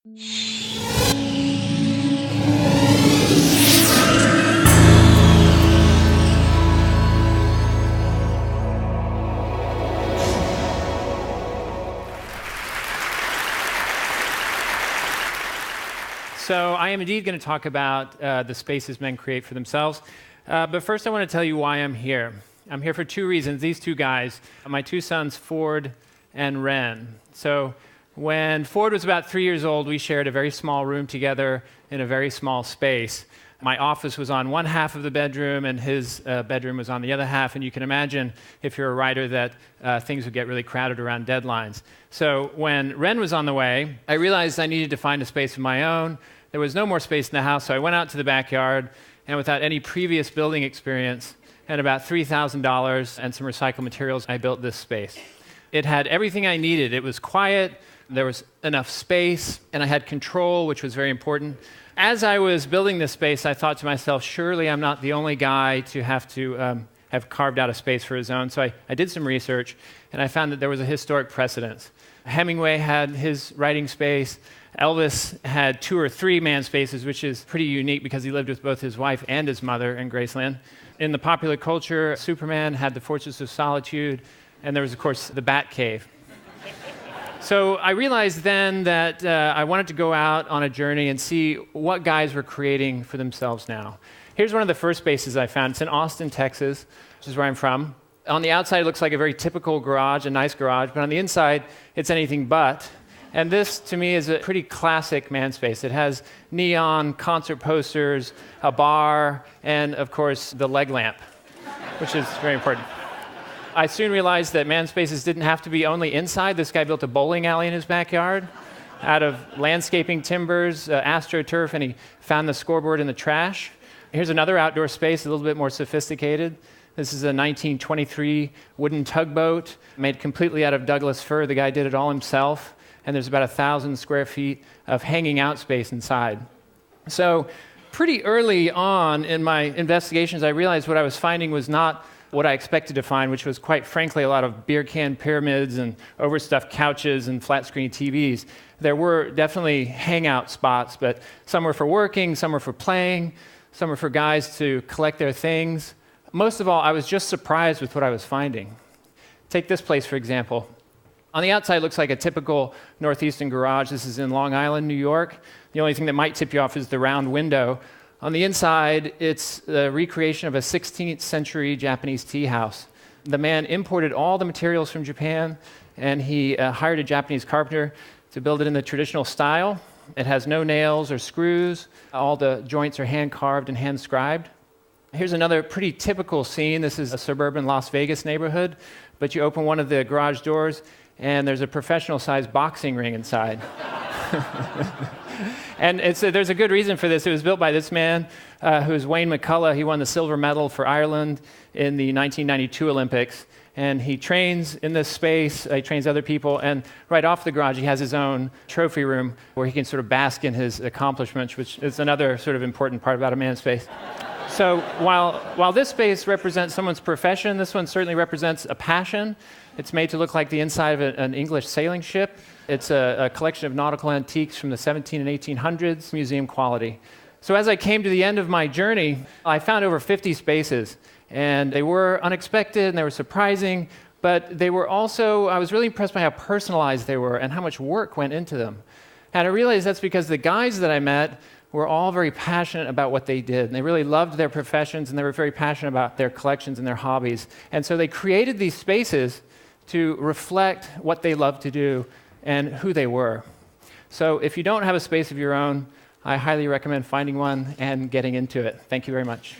So I am indeed going to talk about the spaces men create for themselves. But first I want to tell you why I'm here. I'm here for two reasons. These two guys, my two sons, Ford and Ren. So when Ford was about 3 years old, we shared a very small room together in a very small space. My office was on one half of the bedroom, and his bedroom was on the other half. And you can imagine, if you're a writer, that things would get really crowded around deadlines. So when Ren was on the way, I realized I needed to find a space of my own. There was no more space in the house, so I went out to the backyard, and without any previous building experience, and about $3,000 and some recycled materials, I built this space. It had everything I needed. It was quiet, there was enough space, and I had control, which was very important. As I was building this space, I thought to myself, surely I'm not the only guy to have carved out a space for his own. So I did some research, and I found that there was a historic precedent. Hemingway had his writing space. Elvis had 2 or 3 man spaces, which is pretty unique because he lived with both his wife and his mother in Graceland. In the popular culture, Superman had the Fortress of Solitude, and there was, of course, the Bat Cave. So I realized then that I wanted to go out on a journey and see what guys were creating for themselves now. Here's one of the first spaces I found. It's in Austin, Texas, which is where I'm from. On the outside, it looks like a very typical garage, a nice garage, but on the inside, it's anything but. And this, to me, is a pretty classic man space. It has neon, concert posters, a bar, and, of course, the leg lamp, which is very important. I soon realized that man spaces didn't have to be only inside. This guy built a bowling alley in his backyard out of landscaping timbers, AstroTurf, and he found the scoreboard in the trash. Here's another outdoor space, a little bit more sophisticated. This is a 1923 wooden tugboat made completely out of Douglas fir. The guy did it all himself. And there's about 1,000 square feet of hanging out space inside. So pretty early on in my investigations, I realized what I was finding was not what I expected to find, which was, quite frankly, a lot of beer can pyramids and overstuffed couches and flat-screen TVs. There were definitely hangout spots, but some were for working, some were for playing, some were for guys to collect their things. Most of all, I was just surprised with what I was finding. Take this place, for example. On the outside, it looks like a typical northeastern garage. This is in Long Island, New York. The only thing that might tip you off is the round window. On the inside, it's a recreation of a 16th century Japanese tea house. The man imported all the materials from Japan, and he hired a Japanese carpenter to build it in the traditional style. It has no nails or screws. All the joints are hand-carved and hand-scribed. Here's another pretty typical scene. This is a suburban Las Vegas neighborhood, but you open one of the garage doors, and there's a professional-sized boxing ring inside. And there's a good reason for this. It was built by this man, who's Wayne McCullough. He won the silver medal for Ireland in the 1992 Olympics. And he trains in this space, he trains other people, and right off the garage, he has his own trophy room where he can sort of bask in his accomplishments, which is another sort of important part about a man's space. So while this space represents someone's profession, this one certainly represents a passion. It's made to look like the inside of an English sailing ship. It's a collection of nautical antiques from the 17 and 1800s, museum quality. So as I came to the end of my journey, I found over 50 spaces, and they were unexpected and they were surprising, but they were also, I was really impressed by how personalized they were and how much work went into them. And I realized that's because the guys that I met were all very passionate about what they did. And they really loved their professions, and they were very passionate about their collections and their hobbies. And so they created these spaces to reflect what they loved to do and who they were. So if you don't have a space of your own, I highly recommend finding one and getting into it. Thank you very much.